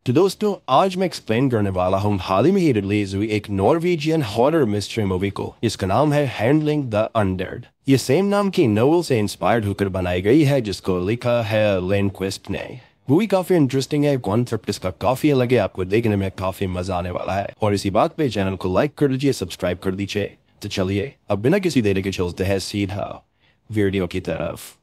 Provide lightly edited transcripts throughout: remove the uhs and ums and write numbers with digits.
तो दोस्तों आज मैं एक्सप्लेन करने वाला हूँ हाल ही में ही रिलीज हुई एक नॉर्वेजियन हॉरर मिस्ट्री मूवी को। इसका नाम है हैंडलिंग द अनडेड। ये सेम नाम की नोवेल से इंस्पायर्ड होकर बनाई गई है जिसको लिखा है लिंडक्विस्ट ने। मूवी काफी इंटरेस्टिंग है, कॉन्सेप्ट इसका काफी अलग है, आपको देखने में काफी मजा आने वाला है। और इसी बात पे चैनल को लाइक कर दीजिए, सब्सक्राइब कर दीजिए। तो चलिए अब बिना किसी देरी के चलते हैं सीधा वीडियो की तरफ।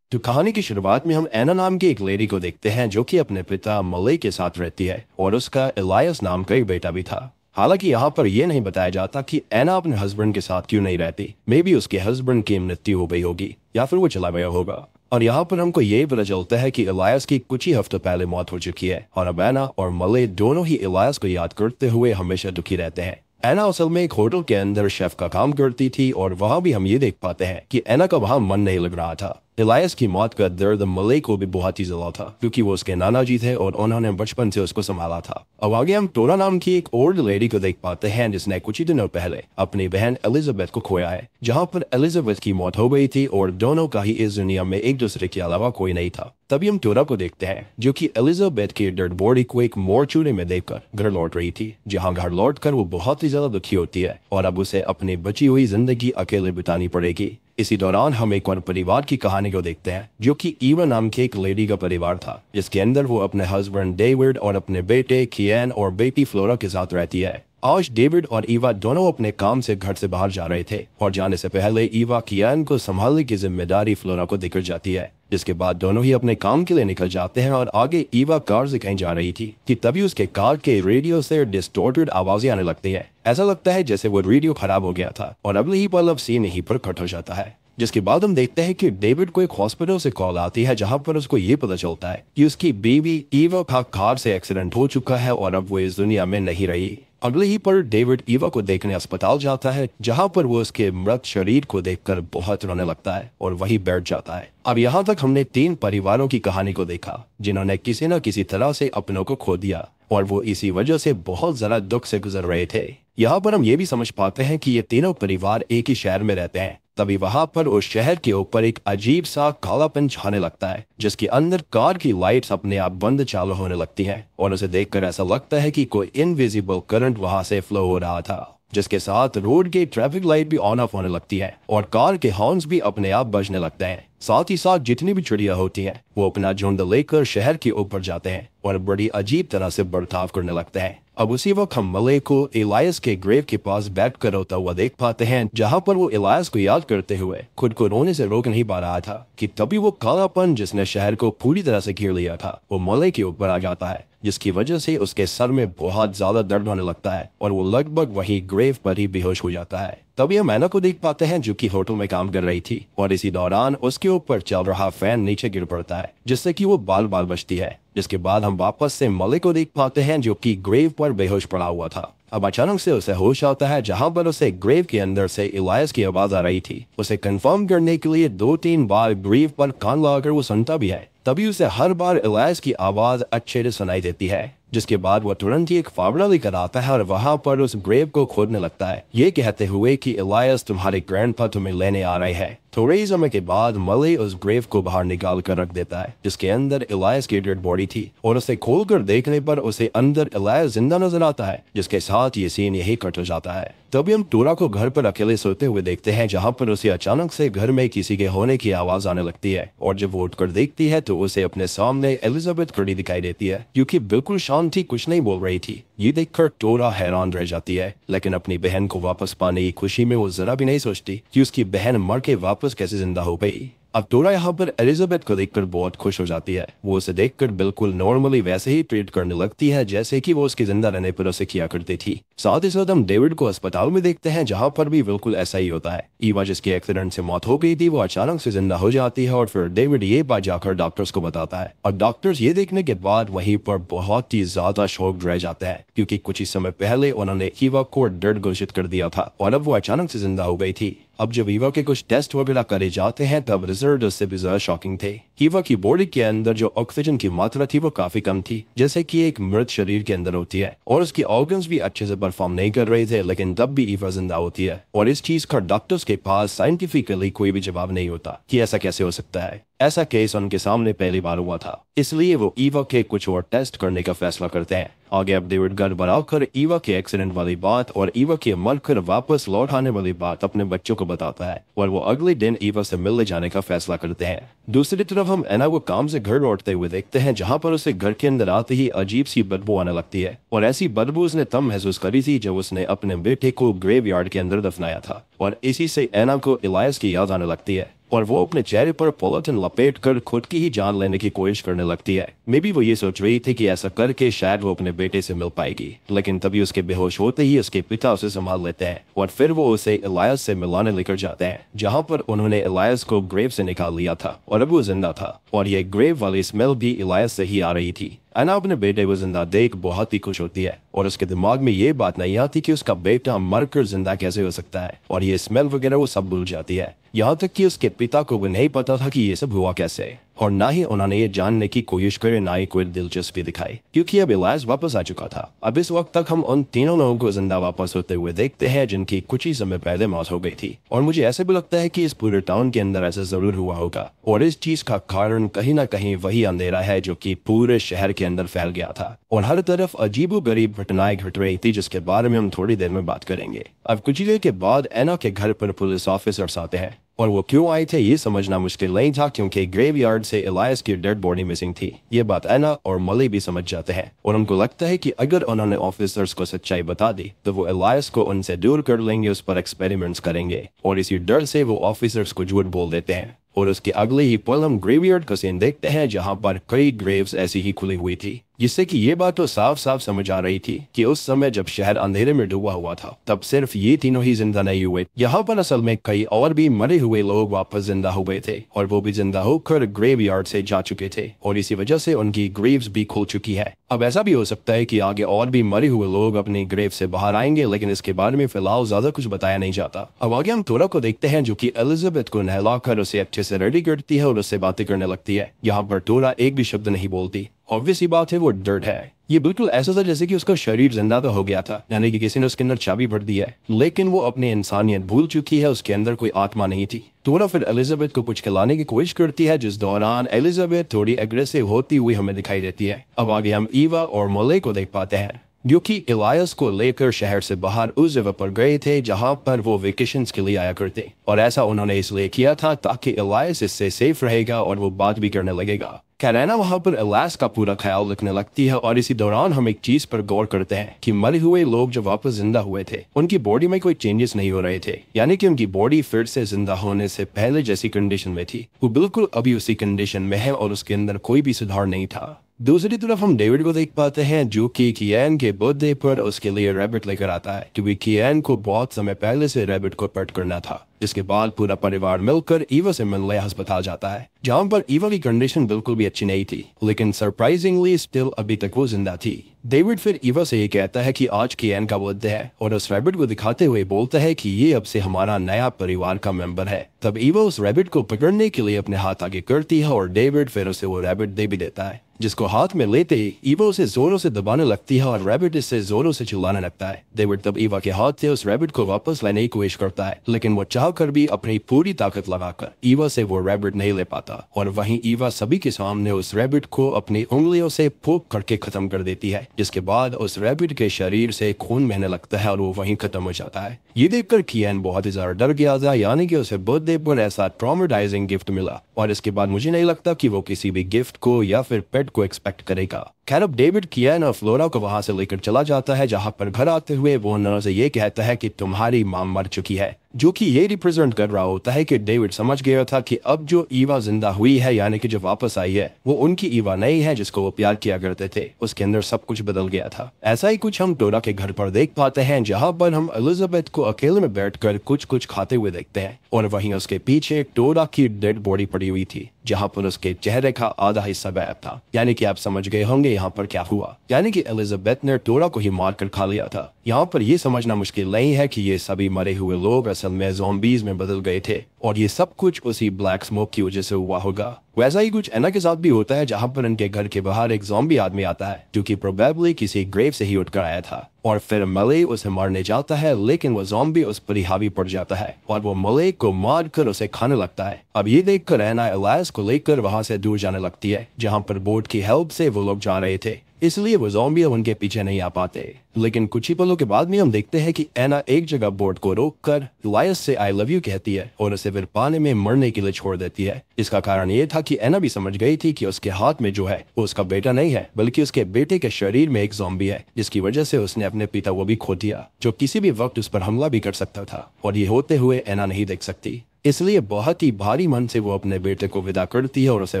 तो कहानी की शुरुआत में हम एना नाम की एक लेडी को देखते हैं जो कि अपने पिता मले के साथ रहती है और उसका इलायस नाम का एक बेटा भी था। हालांकि यहाँ पर यह नहीं बताया जाता कि एना अपने हस्बैंड के साथ क्यों नहीं रहती। मे बी उसके हस्बैंड की मृत्यु हो गई होगी या फिर वो चला गया होगा। और यहाँ पर हमको ये पता चलता है कि इलायस की कुछ ही हफ्तों पहले मौत हो चुकी है और अब एना और मले दोनों ही इलायस को याद करते हुए हमेशा दुखी रहते हैं। एना असल में एक होटल के अंदर शेफ का काम करती थी और वहां भी हम ये देख पाते हैं कि एना का वहां मन नहीं लग रहा था। इलायस की मौत का दर्द मले को भी बहुत ही ज्यादा था क्योंकि वो उसके नाना जी थे और उन्होंने बचपन से उसको संभाला था। अब आगे हम टोरा नाम की एक ओल्ड लेडी को देख पाते हैं जिसने कुछ ही दिनों पहले अपनी बहन एलिजाबेथ को खोया है। जहाँ पर एलिजाबेथ की मौत हो गई थी और दोनों का ही इस दुनिया में एक दूसरे के अलावा कोई नहीं था। तभी हम टोरा को देखते हैं जो कि एलिजाबेथ की डेड बॉडी को एक मोर्चुरी में देखकर घर लौट रही थी, जहाँ घर लौट कर वो बहुत ही ज्यादा दुखी होती है और अब उसे अपनी बची हुई जिंदगी अकेले बितानी पड़ेगी। इसी दौरान हम एक और परिवार की कहानी को देखते हैं जो कि ईवा नाम के एक लेडी का परिवार था जिसके अंदर वो अपने हस्बैंड डेविड और अपने बेटे कियान और बेटी फ्लोरा के साथ रहती है। आज डेविड और ईवा दोनों अपने काम से घर से बाहर जा रहे थे और जाने से पहले ईवा कियान को संभालने की जिम्मेदारी फ्लोरा को देकर जाती है, जिसके बाद दोनों ही अपने काम के लिए निकल जाते हैं। और आगे ईवा कार से कहीं जा रही थी कि तभी उसके कार के रेडियो से डिस्टॉर्टेड आवाजें आने लगती है। ऐसा लगता है जैसे वो रेडियो खराब हो गया था और अगले ही पल अब सीन यहीं पर कट हो जाता है। जिसके बाद हम देखते हैं कि डेविड को एक हॉस्पिटल से कॉल आती है जहां पर उसको ये पता चलता है कि उसकी बीवी ईवा का कार से एक्सीडेंट हो चुका है और अब वो इस दुनिया में नहीं रही। अगले ही पर डेविड ईवा को देखने अस्पताल जाता है जहां पर वो उसके मृत शरीर को देखकर बहुत रोने लगता है और वहीं बैठ जाता है। अब यहाँ तक हमने 3 परिवारों की कहानी को देखा जिन्होंने किसी न किसी तरह से अपनों को खो दिया और वो इसी वजह से बहुत ज्यादा दुख से गुजर रहे थे। यहाँ पर हम ये भी समझ पाते हैं कि ये तीनों परिवार एक ही शहर में रहते हैं। तभी वहां पर उस शहर के ऊपर एक अजीब सा कालापन छाने लगता है जिसके अंदर कार की लाइट्स अपने आप बंद चालू होने लगती हैं और उसे देखकर ऐसा लगता है कि कोई इनविजिबल करंट वहां से फ्लो हो रहा था, जिसके साथ रोड की ट्रैफिक लाइट भी ऑन ऑफ होने लगती है और कार के हॉर्न्स भी अपने आप बजने लगते हैं। साथ ही साथ जितनी भी चिड़िया होती हैं वो अपना झुंड लेकर शहर के ऊपर जाते हैं और बड़ी अजीब तरह से बर्ताव करने लगते हैं। अब उसी वक्त हम मले को इलायस के ग्रेव के पास बैठ कर रोता हुआ देख पाते हैं जहां पर वो इलायस को याद करते हुए खुद को रोने से रोक नहीं पा रहा था कि तभी वो कालापन जिसने शहर को पूरी तरह से घेर लिया था वो मले के ऊपर आ जाता है, जिसकी वजह से उसके सर में बहुत ज्यादा दर्द होने लगता है और वो लगभग वही ग्रेव पर ही बेहोश हो जाता है। तभी हम एना को देख पाते हैं जो कि होटल में काम कर रही थी और इसी दौरान उसके ऊपर चल रहा फैन नीचे गिर पड़ता है जिससे कि वो बाल बाल बचती है। जिसके बाद हम वापस से मले को देख पाते हैं जो कि ग्रेव पर बेहोश पड़ा हुआ था। अब अचानक से उसे होश आता है जहां पर उसे ग्रेव के अंदर से इलायस की आवाज आ रही थी। उसे कंफर्म करने के लिए 2-3 बार ग्रेव पर कान लगाकर वो सुनता भी है। तभी उसे हर बार इलायस की आवाज अच्छे से सुनाई देती है, जिसके बाद वो तुरंत ही एक फावड़ा लेकर आता है और वहां पर उस ग्रेव को खोदने लगता है, ये कहते हुए कि इलायस तुम्हारे ग्रैंडपा तुम्हें लेने आ रहे हैं। थोड़े ही समय के बाद मले उस ग्रेव को बाहर निकाल कर रख देता है जिसके अंदर इलायस की डेड बॉडी थी और उसे खोलकर देखने पर उसे अंदर इलायस जिंदा नजर आता है, जिसके साथ ये सीन यही कट हो जाता है। तभी हम टोरा को घर पर अकेले सोते हुए देखते हैं जहां पर उसे अचानक से घर में किसी के होने की आवाज आने लगती है और जब वो उठकर देखती है तो उसे अपने सामने एलिजाबेथ खड़ी दिखाई देती है जो कि बिल्कुल शांत थी, कुछ नहीं बोल रही थी। ये देखकर टोरा हैरान रह जाती है, लेकिन अपनी बहन को वापस पाने की खुशी में वो जरा भी नहीं सोचती कि उसकी बहन मर के वापस कैसे जिंदा हो गई। अब टोरा यहाँ पर एलिजाबेथ को देखकर बहुत खुश हो जाती है। वो उसे देखकर बिल्कुल नॉर्मली वैसे ही ट्रीट करने लगती है जैसे कि वो उसके जिंदा रहने पर उसे किया करती थी। साथ ही साथ हम डेविड को अस्पताल में देखते हैं जहाँ पर भी बिल्कुल ऐसा ही होता है। ईवा जिसकी एक्सीडेंट से मौत हो गई थी वो अचानक से जिंदा हो जाती है और फिर डेविड ये बात जाकर डॉक्टर्स को बताता है और डॉक्टर्स ये देखने के बाद वहीं पर बहुत ही ज्यादा शॉक रह जाते हैं क्योंकि कुछ ही समय पहले उन्होंने ईवा को डेड घोषित कर दिया था और अब वो अचानक से जिंदा हो गई थी। अब जब ईवा के कुछ टेस्ट वगैरह करे जाते हैं तब रिजल्ट उससे भी ज्यादा शॉकिंग थे। ईवा की बॉडी के अंदर जो ऑक्सीजन की मात्रा थी वो काफी कम थी, जैसे कि एक मृत शरीर के अंदर होती है, और उसके ऑर्गन्स भी अच्छे से परफॉर्म नहीं कर रहे थे, लेकिन तब भी ईवा जिंदा होती है। और इस चीज का डॉक्टर्स के पास साइंटिफिकली कोई भी जवाब नहीं होता कि ऐसा कैसे हो सकता है। ऐसा केस उनके सामने पहली बार हुआ था, इसलिए वो ईवा के कुछ और टेस्ट करने का फैसला करते हैं। आगे अब डेविड गड़बड़ा कर ईवा के एक्सीडेंट वाली बात और ईवा के मर कर वापस लौट आने वाली बात अपने बच्चों को बताता है और वो अगले दिन ईवा से मिलने जाने का फैसला करते हैं। दूसरी तरफ हम एना को काम से घर लौटते हुए देखते हैं, जहाँ पर उसे घर के अंदर आते ही अजीब सी बदबू आने लगती है और ऐसी बदबू उसने तब महसूस करी थी जब उसने अपने बेटे को ग्रेवयार्ड के अंदर दफनाया था और इसी से एना को इलायस की याद आने लगती है और वो अपने चेहरे पर पॉलिथीन लपेट कर खुद की ही जान लेने की कोशिश करने लगती है। मे बी वो ये सोच रही थी कि ऐसा करके शायद वो अपने बेटे से मिल पाएगी, लेकिन तभी उसके बेहोश होते ही उसके पिता उसे संभाल लेते हैं और फिर वो उसे इलायस से मिलाने लेकर जाते हैं, जहाँ पर उन्होंने इलायस को ग्रेव से निकाल लिया था और अब वो जिंदा था और ये ग्रेव वाली स्मेल भी इलायस से ही आ रही थी। एना अपने बेटे को जिंदा देख बहुत ही खुश होती है और उसके दिमाग में ये बात नहीं आती कि उसका बेटा मरकर जिंदा कैसे हो सकता है और ये स्मेल वगैरह वो सब भूल जाती है। यहाँ तक कि उसके पिता को भी नहीं पता था कि ये सब हुआ कैसे और ना ही उन्होंने ये जानने की कोशिश करे, ना ही कोई दिलचस्पी दिखाई, क्योंकि अब इलायस वापस आ चुका था। अब इस वक्त तक हम उन तीनों लोगों को जिंदा वापस होते हुए देखते हैं जिनकी कुछ ही समय पहले मौत हो गई थी और मुझे ऐसे भी लगता है कि इस पूरे टाउन के अंदर ऐसा जरूर हुआ होगा और इस चीज का कारण कहीं ना कहीं वही अंधेरा है जो कि पूरे शहर के अंदर फैल गया था और हर तरफ अजीबोगरीब घटनाएं घट रही थी, जिसके बारे में हम थोड़ी देर में बात करेंगे। अब कुछ देर के बाद एना के घर पर पुलिस ऑफिसर्स आते हैं और वो क्यों आए थे ये समझना मुश्किल नहीं था, क्योंकि ग्रेवयार्ड से इलायस की डेड बॉडी मिसिंग थी। ये बात एना और मली भी समझ जाते हैं और उनको लगता है कि अगर उन्होंने ऑफिसर्स को सच्चाई बता दी तो वो इलायस को उनसे दूर कर लेंगे, उस पर एक्सपेरिमेंट्स करेंगे और इसी डर से वो ऑफिसर्स को झूठ बोल देते हैं। और उसके अगले ही पल हम ग्रेवयार्ड का सीन देखते हैं जहाँ पर कई ग्रेव्स ऐसी ही खुली हुई थी, जिससे कि ये बात तो साफ साफ समझ आ रही थी कि उस समय जब शहर अंधेरे में डूबा हुआ था तब सिर्फ ये तीनों ही जिंदा नहीं हुए, यहाँ पर असल में कई और भी मरे हुए लोग वापस जिंदा हुए थे और वो भी जिंदा होकर ग्रेवयार्ड से जा चुके थे और इसी वजह से उनकी ग्रेव्स भी खुल चुकी है। अब ऐसा भी हो सकता है कि आगे और भी मरे हुए लोग अपनी ग्रेव से बाहर आएंगे, लेकिन इसके बारे में फिलहाल ज्यादा कुछ बताया नहीं जाता। अब आगे हम थोड़ा को देखते हैं जो कि एलिजाबेथ को नहलाकर उसे अच्छे से रेडी करती है और उससे बातें करने लगती है। यहाँ पर थोड़ा एक भी शब्द नहीं बोलती। ऑब्वियस ही बात है वो डर्ट है। ये बिल्कुल ऐसा था जैसे कि उसका शरीर जिंदा तो हो गया था, यानी कि किसी ने उसके अंदर चाबी भर दी है, लेकिन वो अपनी इंसानियत भूल चुकी है, उसके अंदर कोई आत्मा नहीं थी। थोड़ा फिर एलिजाबेथ को कुछ खिलाने की कोशिश करती है, जिस दौरान एलिजाबेथ थोड़ी एग्रेसिव होती हुई हमें दिखाई देती है। अब आगे हम ईवा और मोले को देख पाते हैं जो कि इलायस को लेकर शहर से बाहर उस जगह पर गए थे जहां पर वो वेकेशंस के लिए आया करते और ऐसा उन्होंने इसलिए किया था ताकि इलायस इससे सेफ रहेगा और वो बात भी करने लगेगा। कैरेना वहां पर इलायस का पूरा ख्याल रखने लगती है और इसी दौरान हम एक चीज पर गौर करते हैं कि मरे हुए लोग जो वापस जिंदा हुए थे उनकी बॉडी में कोई चेंजेस नहीं हो रहे थे, यानी कि उनकी बॉडी फिर से जिंदा होने से पहले जैसी कंडीशन में थी, वो बिल्कुल अभी उसी कंडीशन में है और उसके अंदर कोई भी सुधार नहीं था। दूसरी तरफ हम डेविड को देख पाते हैं जो कि कियान के बर्थडे पर उसके लिए रैबिट लेकर आता है, क्योंकि कियान को बहुत समय पहले से रैबिट को पेट करना था। जिसके बाद पूरा परिवार मिलकर ईवा से मिलने अस्पताल जाता है, जहाँ पर ईवा की कंडीशन बिल्कुल भी अच्छी नहीं थी, लेकिन सरप्राइजिंगली स्टिल अभी तक वो जिंदा थी। डेविड फिर ईवा से ये कहता है कि आज कियान का बर्थडे है और उस रैबिट को दिखाते हुए बोलता है कि ये अब से हमारा नया परिवार का मेंबर है। तब ईवा उस रैबिट को पकड़ने के लिए अपने हाथ आगे करती है और डेविड फिर उसे वो रैबिट दे भी देता है, जिसको हाथ में लेते ही ईवा उसे जोरों से दबाने लगती है और रैबिट इससे जोरों से चिल्लाने लगता है। डेविड तब ईवा के हाथ से उस रैबिट को वापस लेने की कोशिश करता है, लेकिन वो चाह कर भी अपनी पूरी ताकत लगाकर ईवा से वो रैबिट नहीं ले पाता और वहीं ईवा सभी के सामने उस रैबिट को अपनी उंगलियों से फूंक करके खत्म कर देती है, जिसके बाद उस रैबिट के शरीर से खून बहने लगता है और वो वहीं खत्म हो जाता है। ये देखकर कियान बहुत ही ज्यादा डर गया था, यानी कि उसे बर्थडे पर ऐसा ट्रॉमेटाइजिंग गिफ्ट मिला और इसके बाद मुझे नहीं लगता कि वो किसी भी गिफ्ट को या फिर पेट को एक्सपेक्ट करेगा। खैर अब डेविड कियान और फ्लोरा को वहां से लेकर चला जाता है, जहां पर घर आते हुए वो उन्होंने से ये कहता है कि तुम्हारी मां मर चुकी है, जो कि ये रिप्रेजेंट कर रहा होता है कि डेविड समझ गया था कि अब जो ईवा जिंदा हुई है, यानी कि जो वापस आई है, वो उनकी ईवा नहीं है जिसको वो प्यार किया करते थे। उसके अंदर सब कुछ बदल गया था। ऐसा ही कुछ हम डोरा के घर पर देख पाते हैं, जहाँ पर हम एलिजाबेथ को अकेले में बैठकर कुछ खाते हुए देखते हैं और वहीं उसके पीछे डोरा की डेड बॉडी पड़ी हुई थी, जहाँ पर उसके चेहरे का आधा हिस्सा गायब था। यानी कि आप समझ गए होंगे यहाँ पर क्या हुआ, यानी कि एलिजाबेथ ने डोरा को ही मारकर खा लिया था। यहाँ पर यह समझना मुश्किल नहीं है कि ये सभी मरे हुए लोग असल में ज़ॉम्बीज में बदल गए थे और ये सब कुछ उसी ब्लैक स्मोक की वजह से हुआ होगा। वैसा ही कुछ एना के साथ भी होता है, जहाँ पर उनके घर के बाहर एक ज़ॉम्बी आदमी आता है जो कि प्रोबेबली किसी ग्रेव से ही उठकर आया था, और फिर मले उसे मारने जाता है, लेकिन वो ज़ॉम्बी उस पर ही हावी पड़ जाता है और वो मले को मार कर उसे खाने लगता है। अब ये देखकर एना एलियास को लेकर वहां से दूर जाने लगती है, जहाँ पर बोट की हेल्प से वो लोग जा रहे थे, इसलिए वो ज़ॉम्बी उनके पीछे नहीं आ पाते। लेकिन कुछ ही पलों के बाद में हम देखते हैं कि एना एक जगह बोट को रोककर एलियास से आई लव यू कहती है और उसे फिर पानी में मरने के लिए छोड़ देती है। इसका कारण ये था कि एना भी समझ गई थी कि उसके हाथ में जो है वो उसका बेटा नहीं है, बल्कि उसके बेटे के शरीर में एक ज़ॉम्बी है, जिसकी वजह से उसने अपने पिता को भी खो दिया, जो किसी भी वक्त उस पर हमला भी कर सकता था, और ये होते हुए एना नहीं देख सकती। इसलिए बहुत ही भारी मन से वो अपने बेटे को विदा करती है और उसे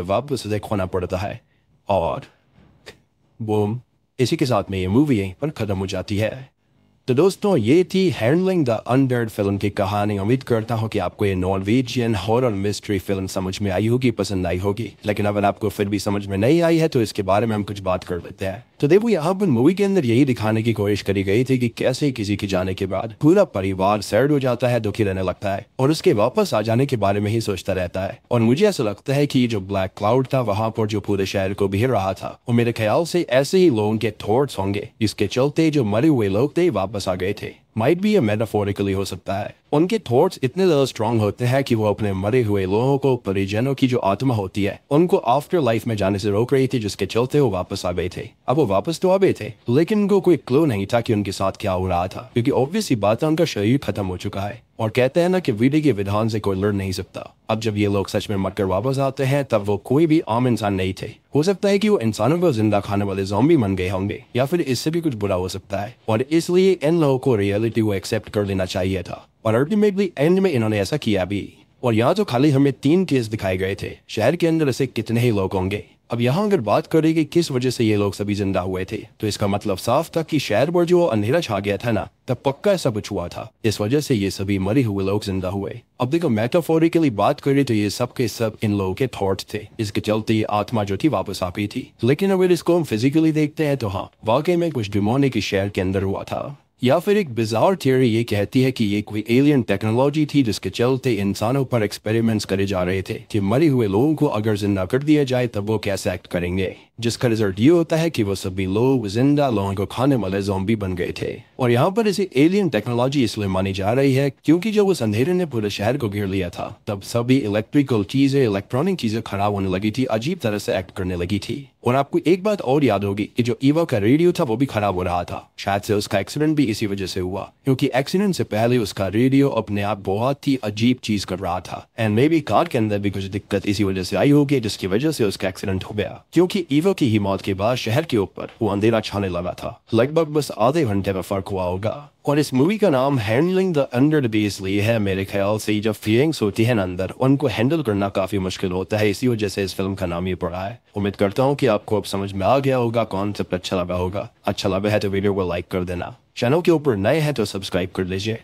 वापस उसे खोना पड़ता है। और बूम, इसी के साथ में ये मूवी यहीं पर खत्म हो जाती है। तो दोस्तों, ये थी हैंडलिंग द अनडेड फिल्म की कहानी। उम्मीद करता हूँ कि आपको ये नॉर्वेजियन हॉरर मिस्ट्री फिल्म समझ में आई होगी, पसंद आई होगी। लेकिन अगर आपको फिर भी समझ में नहीं आई है तो इसके बारे में हम कुछ बात कर लेते हैं। तो देखो, यहाँ पर मूवी के अंदर यही दिखाने की कोशिश करी गई थी कि कैसे किसी के जाने के बाद पूरा परिवार सैड हो जाता है, दुखी रहने लगता है और उसके वापस आ जाने के बारे में ही सोचता रहता है। और मुझे ऐसा लगता है कि जो ब्लैक क्लाउड था वहां पर जो पूरे शहर को घेर रहा था, वो मेरे ख्याल से ऐसे ही लोगों के थॉट्स होंगे, जिसके चलते जो मरे हुए लोग थे वापस आ गए थे। माइट भी ये मेटाफोरिकली हो सकता है। उनके थॉट्स इतने ज्यादा स्ट्रांग होते हैं कि वो अपने मरे हुए लोगों को, परिजनों की जो आत्मा होती है, उनको आफ्टर लाइफ में जाने से रोक रही थी, जिसके चलते वो वापस आ गए थे। अब वो वापस तो आ गए थे, लेकिन उनको कोई क्लू नहीं था कि उनके साथ क्या हो रहा था, क्योंकि ऑब्वियस ही बात है, उनका शरीर खत्म हो चुका है। और कहते हैं ना कि विधि के विधान से कोई लड़ नहीं सकता। अब जब ये लोग सच में मरकर वापस आते हैं, तब वो कोई भी आम इंसान नहीं थे। हो सकता है कि वो इंसानों को जिंदा खाने वाले ज़ॉम्बी बन गए होंगे, या फिर इससे भी कुछ बुरा हो सकता है, और इसलिए इन लोगों को रियलिटी को एक्सेप्ट कर लेना चाहिए था। और अल्टीमेटली एंड में इन्होंने ऐसा किया भी। और यहाँ तो खाली हमें 3 केस दिखाए गए थे, शहर के अंदर ऐसे कितने ही लोग होंगे। अब यहाँ अगर बात करें कि किस वजह से ये लोग सभी जिंदा हुए थे, तो इसका मतलब साफ था कि शहर पर जो अंधेरा छा गया था ना, तब पक्का ऐसा कुछ हुआ था। इस वजह से ये सभी मरे हुए लोग जिंदा हुए। अब देखो, मेटाफोरिकली बात करें तो ये सब के सब इन लोगों के थॉट्स थे, इसके चलते ये आत्मा जो थी वापस आ गई थी। लेकिन अगर इसको हम फिजिकली देखते हैं तो हाँ, वाकई में कुछ डिमोनिक शहर के अंदर हुआ था। या फिर एक बिजार थियरी ये कहती है कि ये कोई एलियन टेक्नोलॉजी थी, जिसके चलते इंसानों पर एक्सपेरिमेंट्स करे जा रहे थे कि मरे हुए लोगों को अगर जिंदा कर दिया जाए तब वो कैसे एक्ट करेंगे, जिसका रिजल्ट ये होता है कि वो सभी लोग जिंदा लोगों को खाने वाले ज़ॉम्बी बन गए थे। और यहाँ पर इसे एलियन टेक्नोलॉजी इसलिए मानी जा रही है क्योंकि जब उस अंधेरे ने पूरे शहर को घेर लिया था, तब सभी इलेक्ट्रिकल चीजें, इलेक्ट्रॉनिक चीजें खराब होने लगी थी, अजीब तरह से एक्ट करने लगी थी। और आपको एक बात और याद होगी कि जो ईवा का रेडियो था वो भी खराब हो रहा था। शायद से उसका एक्सीडेंट भी इसी वजह से हुआ, क्योंकि एक्सीडेंट से पहले उसका रेडियो अपने आप बहुत ही अजीब चीज कर रहा था। एंड मे बी कार के अंदर भी कुछ दिक्कत इसी वजह से आई होगी, जिसकी वजह से उसका एक्सीडेंट हो गया। क्योंकि ईवा की ही मौत के बाद शहर के ऊपर वो अंधेरा छाने लगा था। लगभग बस आधे घंटे में फर्क हुआ होगा। और इस मूवी का नाम हैंडलिंग द अनडेड इसलिए है, मेरे ख्याल से जब फीलिंग्स होती है अंदर, उनको हैंडल करना काफी मुश्किल होता है, इसी वजह से इस फिल्म का नाम ये पड़ा है। उम्मीद करता हूँ कि आपको अब समझ में आ गया होगा, कॉन्सेप्ट अच्छा लगा होगा। अच्छा लगा है तो वीडियो को लाइक कर देना, चैनल के ऊपर नए हैं तो सब्सक्राइब कर लीजिए।